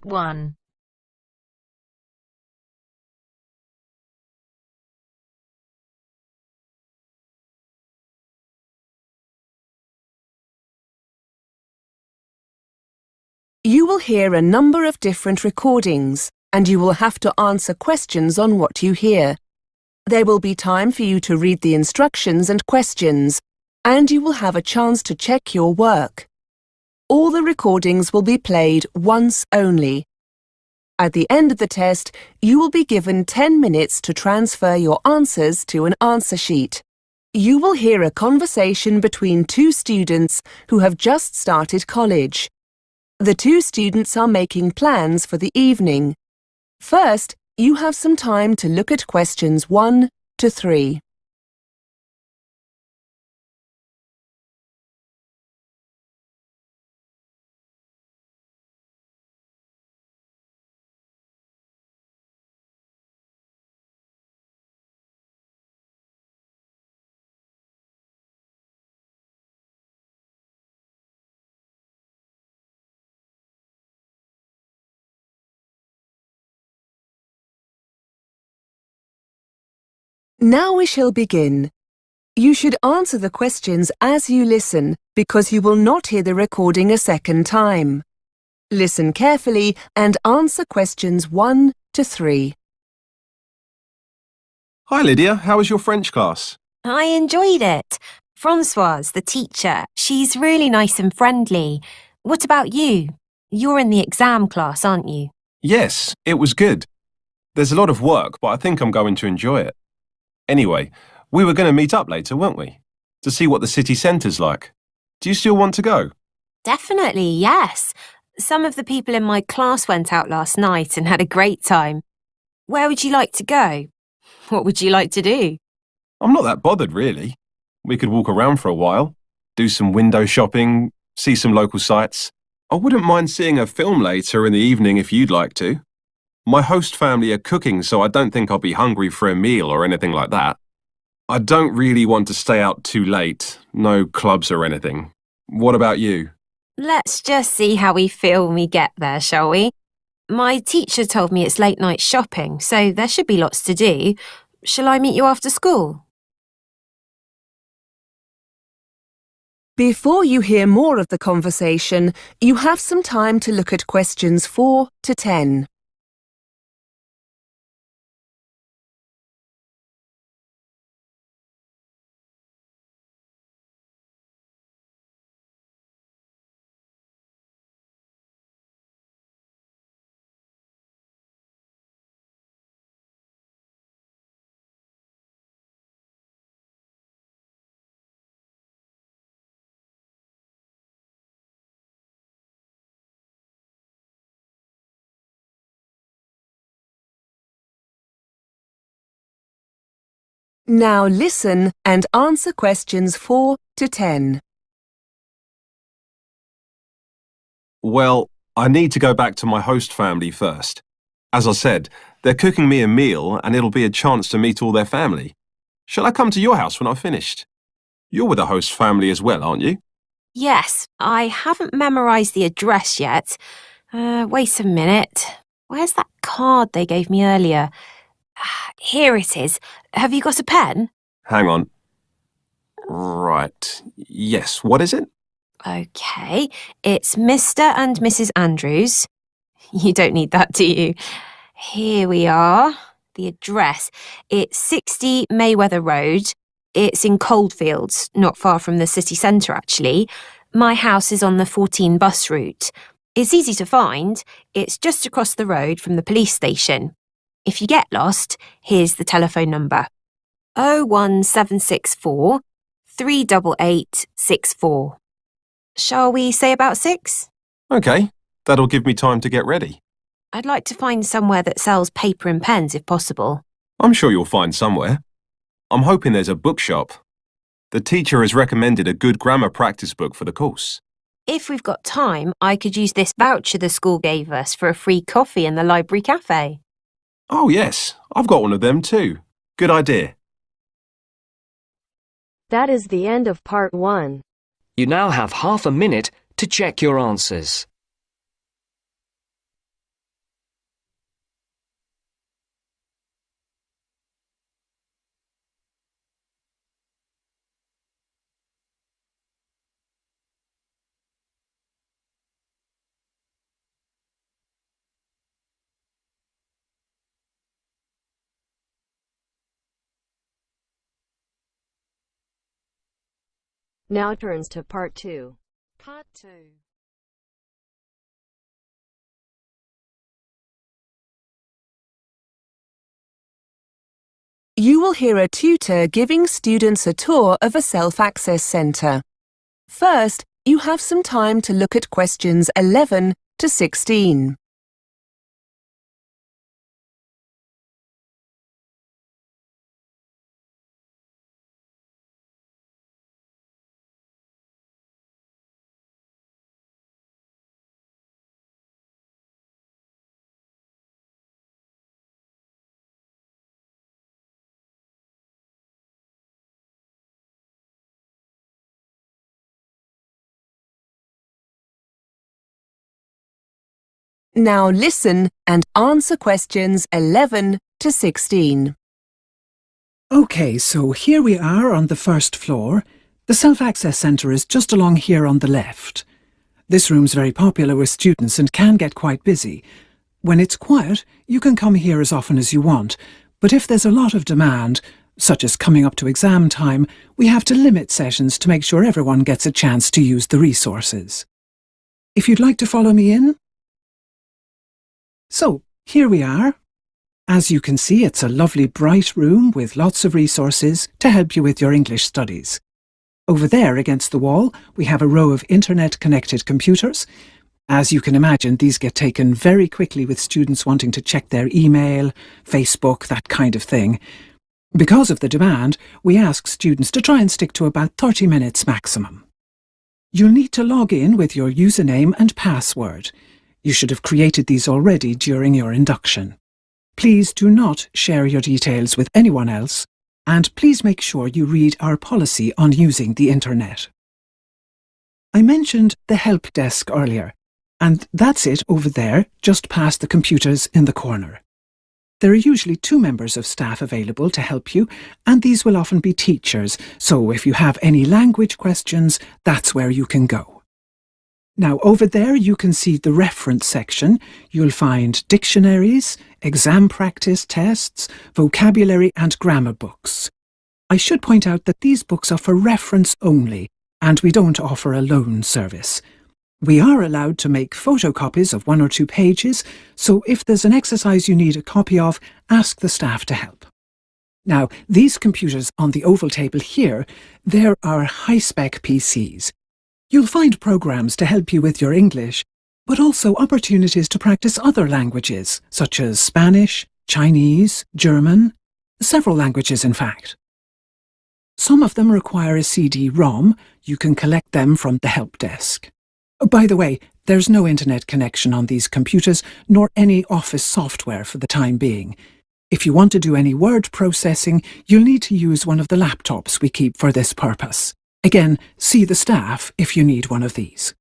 Part 1. You will hear a number of different recordings, and you will have to answer questions on what you hear. There will be time for you to read the instructions and questions, and you will have a chance to check your work. All the recordings will be played once only. At the end of the test, you will be given 10 minutes to transfer your answers to an answer sheet. You will hear a conversation between two students who have just started college. The two students are making plans for the evening. First, you have some time to look at questions 1 to 3. Now we shall begin. You should answer the questions as you listen, because you will not hear the recording a second time. Listen carefully and answer questions 1 to 3. Hi Lydia, how was your French class? I enjoyed it. Françoise, the teacher, she's really nice and friendly. What about you? You're in the exam class, aren't you? Yes, it was good. There's a lot of work, but I think I'm going to enjoy it. Anyway, we were going to meet up later, weren't we? To see what the city centre's like. Do you still want to go? Definitely, yes. Some of the people in my class went out last night and had a great time. Where would you like to go? What would you like to do? I'm not that bothered, really. We could walk around for a while, do some window shopping, see some local sights. I wouldn't mind seeing a film later in the evening if you'd like to. My host family are cooking, so I don't think I'll be hungry for a meal or anything like that. I don't really want to stay out too late, no clubs or anything. What about you? Let's just see how we feel when we get there, shall we? My teacher told me it's late night shopping, so there should be lots to do. Shall I meet you after school? Before you hear more of the conversation, you have some time to look at questions 4 to 10. Now listen and answer questions 4 to 10. Well, I need to go back to my host family first. As I said, they're cooking me a meal and it'll be a chance to meet all their family. Shall I come to your house when I've finished? You're with the host family as well, aren't you? Yes, I haven't memorised the address yet. Wait a minute. Where's that card they gave me earlier? Here it is. Have you got a pen? Hang on. Right. Yes, what is it? OK, it's Mr. and Mrs. Andrews. You don't need that, do you? Here we are. The address. It's 60 Mayweather Road. It's in Coldfields, not far from the city centre, actually. My house is on the 14 bus route. It's easy to find. It's just across the road from the police station. If you get lost, here's the telephone number. 01764 388 64. Shall we say about 6? OK, that'll give me time to get ready. I'd like to find somewhere that sells paper and pens if possible. I'm sure you'll find somewhere. I'm hoping there's a bookshop. The teacher has recommended a good grammar practice book for the course. If we've got time, I could use this voucher the school gave us for a free coffee in the library cafe. Oh yes, I've got one of them too. Good idea. That is the end of part 1. You now have half a minute to check your answers. Now turns to Part 2. Part 2. You will hear a tutor giving students a tour of a self-access centre. First, you have some time to look at questions 11 to 16. Now listen and answer questions 11 to 16. OK, so here we are on the first floor. The self-access centre is just along here on the left. This room's very popular with students and can get quite busy. When it's quiet, you can come here as often as you want, but if there's a lot of demand, such as coming up to exam time, we have to limit sessions to make sure everyone gets a chance to use the resources. If you'd like to follow me in. So, here we are. As you can see, it's a lovely bright room with lots of resources to help you with your English studies. Over there against the wall, we have a row of internet-connected computers. As you can imagine, these get taken very quickly with students wanting to check their email, Facebook, that kind of thing. Because of the demand, we ask students to try and stick to about 30 minutes maximum. You'll need to log in with your username and password. You should have created these already during your induction. Please do not share your details with anyone else, and please make sure you read our policy on using the internet. I mentioned the help desk earlier, and that's it over there, just past the computers in the corner. There are usually 2 members of staff available to help you, and these will often be teachers, so if you have any language questions, that's where you can go. Now, over there you can see the reference section. You'll find dictionaries, exam practice tests, vocabulary and grammar books. I should point out that these books are for reference only, and we don't offer a loan service. We are allowed to make photocopies of 1 or 2 pages, so if there's an exercise you need a copy of, ask the staff to help. Now, these computers on the oval table here, they're our high-spec PCs. You'll find programs to help you with your English, but also opportunities to practice other languages, such as Spanish, Chinese, German, several languages in fact. Some of them require a CD-ROM. You can collect them from the help desk. By the way, there's no internet connection on these computers, nor any office software for the time being. If you want to do any word processing, you'll need to use one of the laptops we keep for this purpose. Again, see the staff if you need one of these.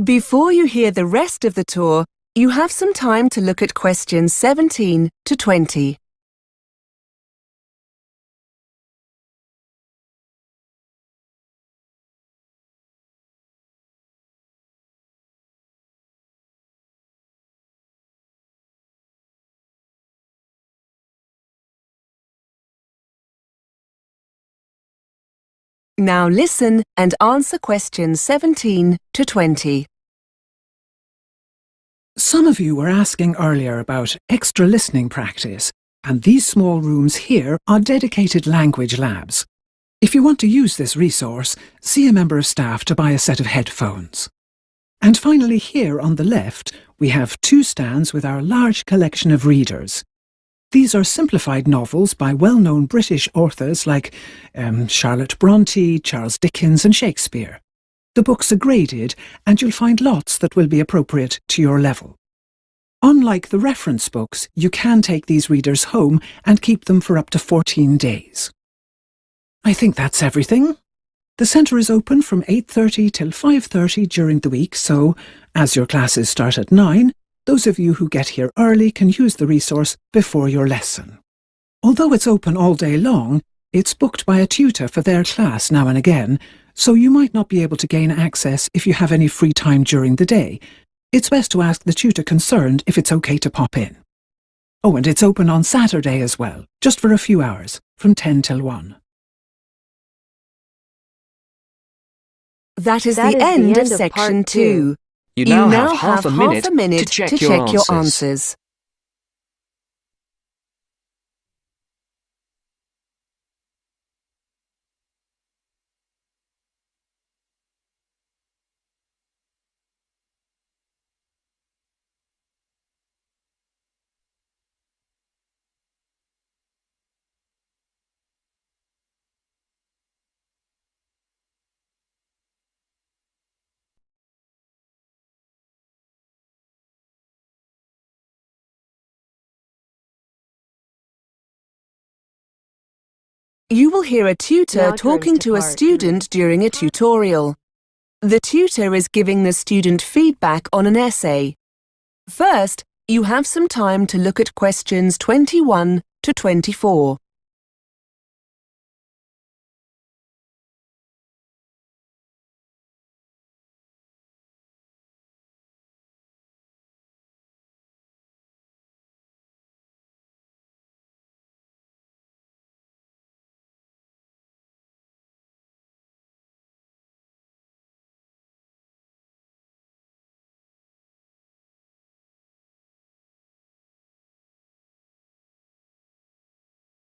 Before you hear the rest of the tour, you have some time to look at questions 17 to 20. Now listen and answer questions 17 to 20. Some of you were asking earlier about extra listening practice, and these small rooms here are dedicated language labs. If you want to use this resource, see a member of staff to buy a set of headphones. And finally here on the left, we have 2 stands with our large collection of readers. These are simplified novels by well-known British authors like Charlotte Bronte, Charles Dickens and Shakespeare. The books are graded, and you'll find lots that will be appropriate to your level. Unlike the reference books, you can take these readers home and keep them for up to 14 days. I think that's everything. The centre is open from 8:30 till 5:30 during the week, so as your classes start at 9, those of you who get here early can use the resource before your lesson. Although it's open all day long, it's booked by a tutor for their class now and again, so you might not be able to gain access if you have any free time during the day. It's best to ask the tutor concerned if it's okay to pop in. Oh, and it's open on Saturday as well, just for a few hours, from 10 till 1. That is That the is the end of end of section part 2. 2. You now have half a minute to check your answers. You will hear a tutor Now turn talking to to a part student 3. during a tutorial. The tutor is giving the student feedback on an essay. First, you have some time to look at questions 21 to 24.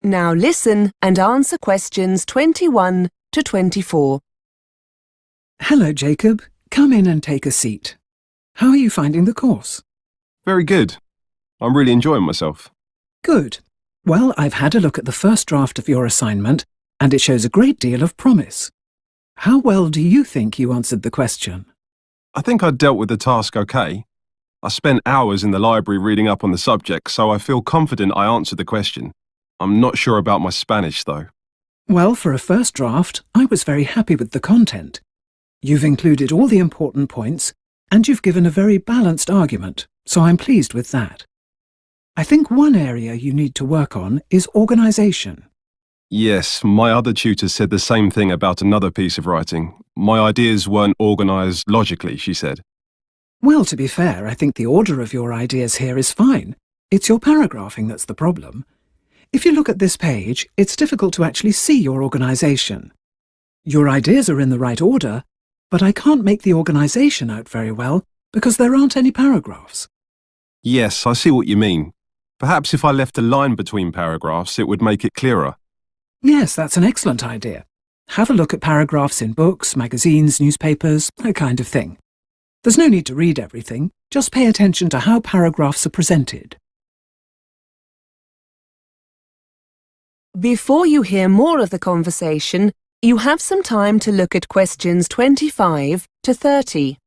Now listen and answer questions 21 to 24. Hello, Jacob. Come in and take a seat. How are you finding the course? Very good. I'm really enjoying myself. Good. Well, I've had a look at the first draft of your assignment, and it shows a great deal of promise. How well do you think you answered the question? I think I dealt with the task okay. I spent hours in the library reading up on the subject, so I feel confident I answered the question. I'm not sure about my Spanish, though. Well, for a first draft, I was very happy with the content. You've included all the important points, and you've given a very balanced argument, so I'm pleased with that. I think one area you need to work on is organisation. Yes, my other tutor said the same thing about another piece of writing. My ideas weren't organised logically, she said. Well, to be fair, I think the order of your ideas here is fine. It's your paragraphing that's the problem. If you look at this page, it's difficult to actually see your organisation. Your ideas are in the right order, but I can't make the organisation out very well because there aren't any paragraphs. Yes, I see what you mean. Perhaps if I left a line between paragraphs, it would make it clearer. Yes, that's an excellent idea. Have a look at paragraphs in books, magazines, newspapers, that kind of thing. There's no need to read everything, just pay attention to how paragraphs are presented. Before you hear more of the conversation, you have some time to look at questions 25 to 30.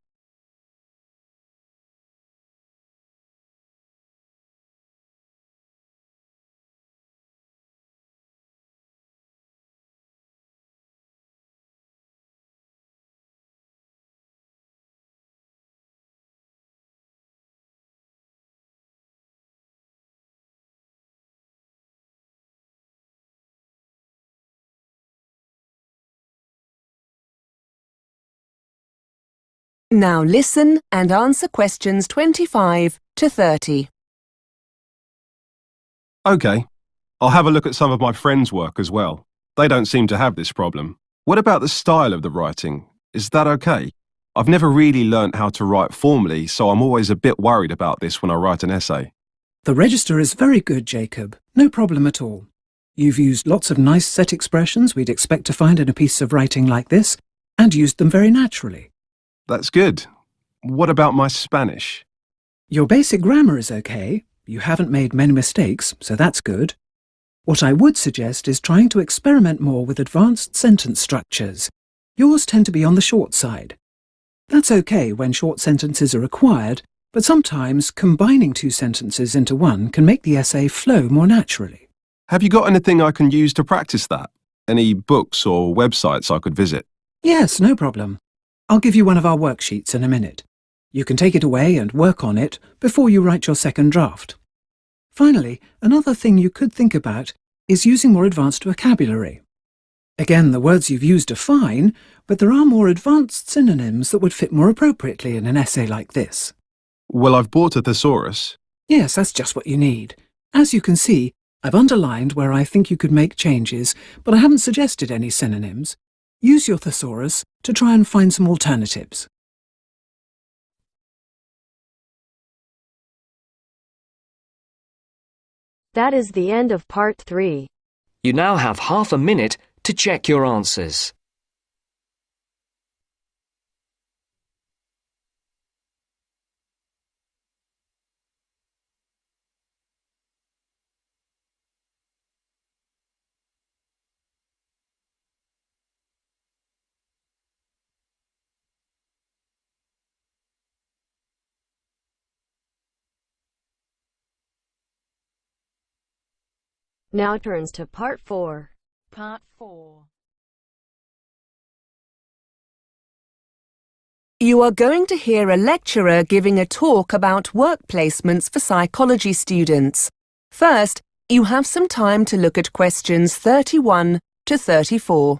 Now listen and answer questions 25 to 30. OK. I'll have a look at some of my friends' work as well. They don't seem to have this problem. What about the style of the writing? Is that OK? I've never really learnt how to write formally, so I'm always a bit worried about this when I write an essay. The register is very good, Jacob. No problem at all. You've used lots of nice set expressions we'd expect to find in a piece of writing like this, and used them very naturally. That's good. What about my Spanish? Your basic grammar is okay. You haven't made many mistakes, so that's good. What I would suggest is trying to experiment more with advanced sentence structures. Yours tend to be on the short side. That's okay when short sentences are required, but sometimes combining two sentences into one can make the essay flow more naturally. Have you got anything I can use to practice that? Any books or websites I could visit? Yes, no problem. I'll give you one of our worksheets in a minute. You can take it away and work on it before you write your second draft. Finally, another thing you could think about is using more advanced vocabulary. Again, the words you've used are fine, but there are more advanced synonyms that would fit more appropriately in an essay like this. Well, I've bought a thesaurus. Yes, that's just what you need. As you can see, I've underlined where I think you could make changes, but I haven't suggested any synonyms. Use your thesaurus to try and find some alternatives. That is the end of part 3. You now have half a minute to check your answers. Now turns to part 4. Part 4. You are going to hear a lecturer giving a talk about work placements for psychology students. First, you have some time to look at questions 31 to 34.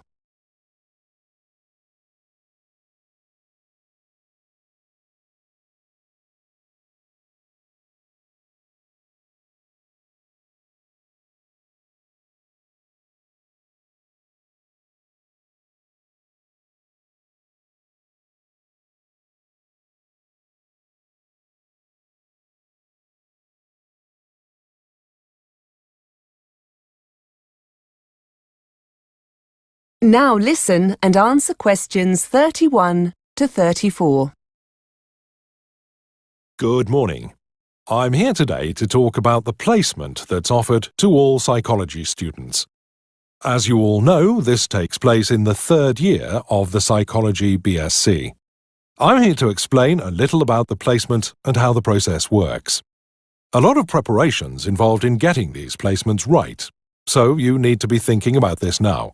Now listen and answer questions 31 to 34. Good morning. I'm here today to talk about the placement that's offered to all psychology students. As you all know, this takes place in the third year of the Psychology BSc. I'm here to explain a little about the placement and how the process works. A lot of preparation's involved in getting these placements right, so you need to be thinking about this now.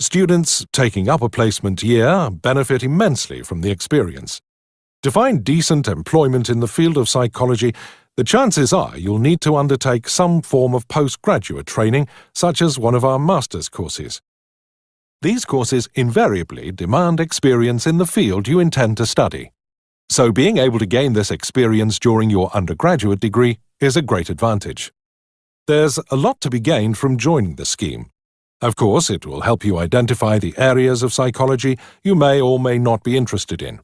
Students taking up a placement year benefit immensely from the experience. To find decent employment in the field of psychology, the chances are you'll need to undertake some form of postgraduate training, such as one of our master's courses. These courses invariably demand experience in the field you intend to study. So being able to gain this experience during your undergraduate degree is a great advantage. There's a lot to be gained from joining the scheme. Of course, it will help you identify the areas of psychology you may or may not be interested in.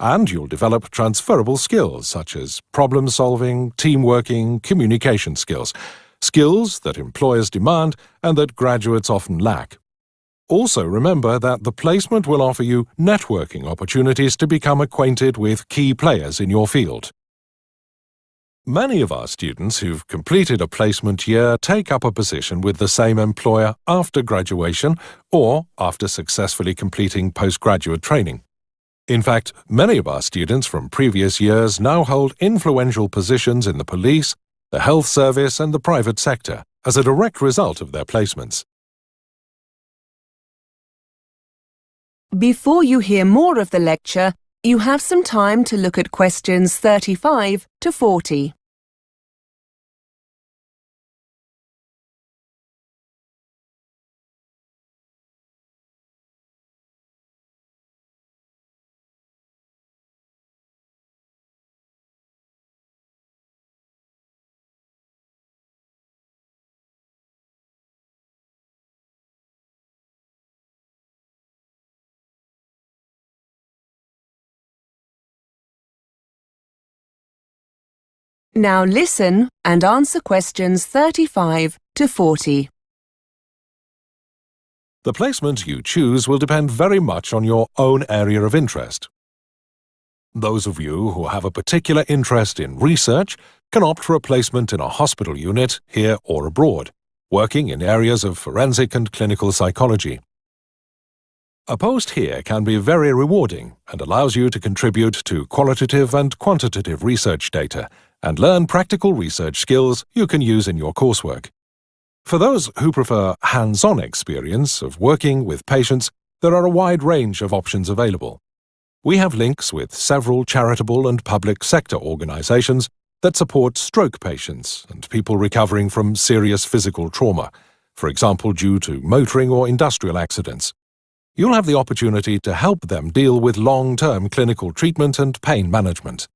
And you'll develop transferable skills such as problem-solving, team-working, communication skills. Skills that employers demand and that graduates often lack. Also remember that the placement will offer you networking opportunities to become acquainted with key players in your field. Many of our students who've completed a placement year take up a position with the same employer after graduation or after successfully completing postgraduate training. In fact, many of our students from previous years now hold influential positions in the police, the health service and the private sector as a direct result of their placements. Before you hear more of the lecture, you have some time to look at questions 35 to 40. Now listen and answer questions 35 to 40. The placement you choose will depend very much on your own area of interest. Those of you who have a particular interest in research can opt for a placement in a hospital unit here or abroad, working in areas of forensic and clinical psychology. A post here can be very rewarding and allows you to contribute to qualitative and quantitative research data and learn practical research skills you can use in your coursework. For those who prefer hands-on experience of working with patients, there are a wide range of options available. We have links with several charitable and public sector organizations that support stroke patients and people recovering from serious physical trauma, for example due to motoring or industrial accidents. You'll have the opportunity to help them deal with long-term clinical treatment and pain management.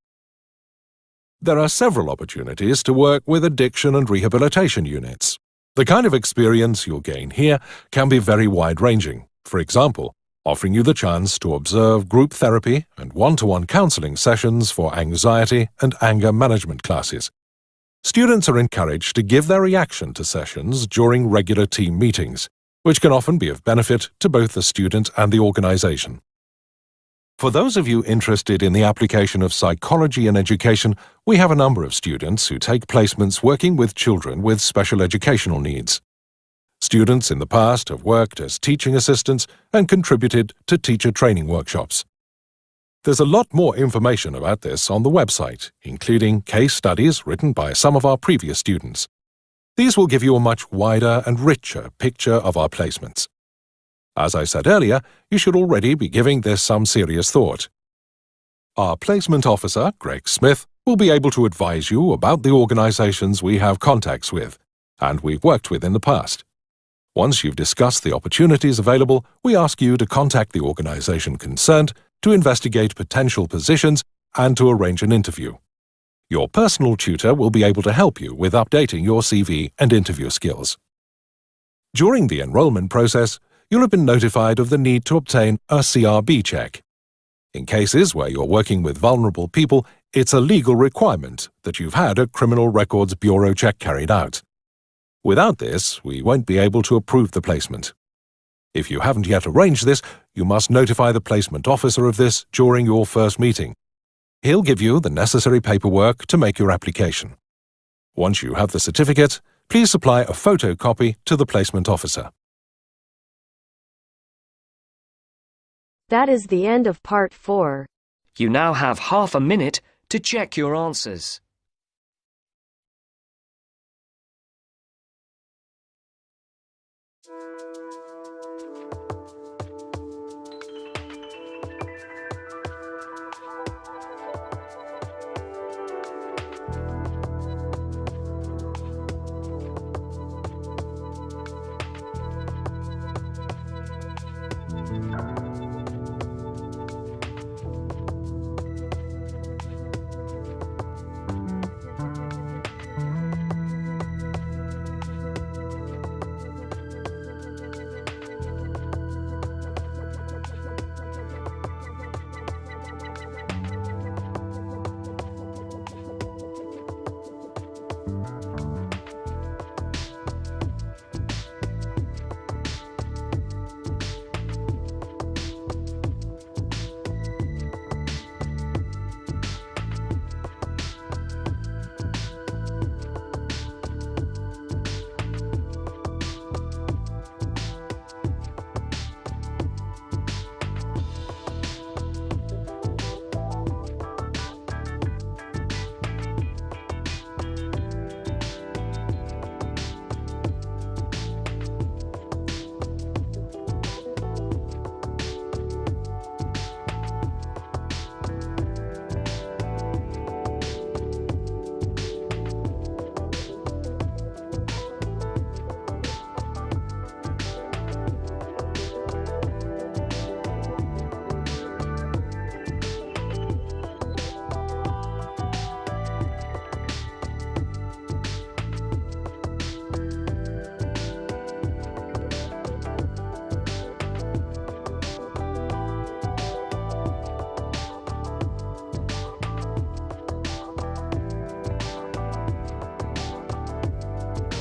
There are several opportunities to work with addiction and rehabilitation units. The kind of experience you'll gain here can be very wide-ranging, For example, offering you the chance to observe group therapy and one-to-one counselling sessions for anxiety and anger management classes. Students are encouraged to give their reaction to sessions during regular team meetings, which can often be of benefit to both the student and the organisation. For those of you interested in the application of psychology in education, we have a number of students who take placements working with children with special educational needs. Students in the past have worked as teaching assistants and contributed to teacher training workshops. There's a lot more information about this on the website, including case studies written by some of our previous students. These will give you a much wider and richer picture of our placements. As I said earlier, you should already be giving this some serious thought. Our placement officer, Greg Smith, will be able to advise you about the organisations we have contacts with and we've worked with in the past. Once you've discussed the opportunities available, we ask you to contact the organisation concerned to investigate potential positions and to arrange an interview. Your personal tutor will be able to help you with updating your CV and interview skills. During the enrolment process, you'll have been notified of the need to obtain a CRB check. In cases where you're working with vulnerable people, it's a legal requirement that you've had a Criminal Records Bureau check carried out. Without this, we won't be able to approve the placement. If you haven't yet arranged this, you must notify the placement officer of this during your first meeting. He'll give you the necessary paperwork to make your application. Once you have the certificate, please supply a photocopy to the placement officer. That is the end of part 4. You now have half a minute to check your answers.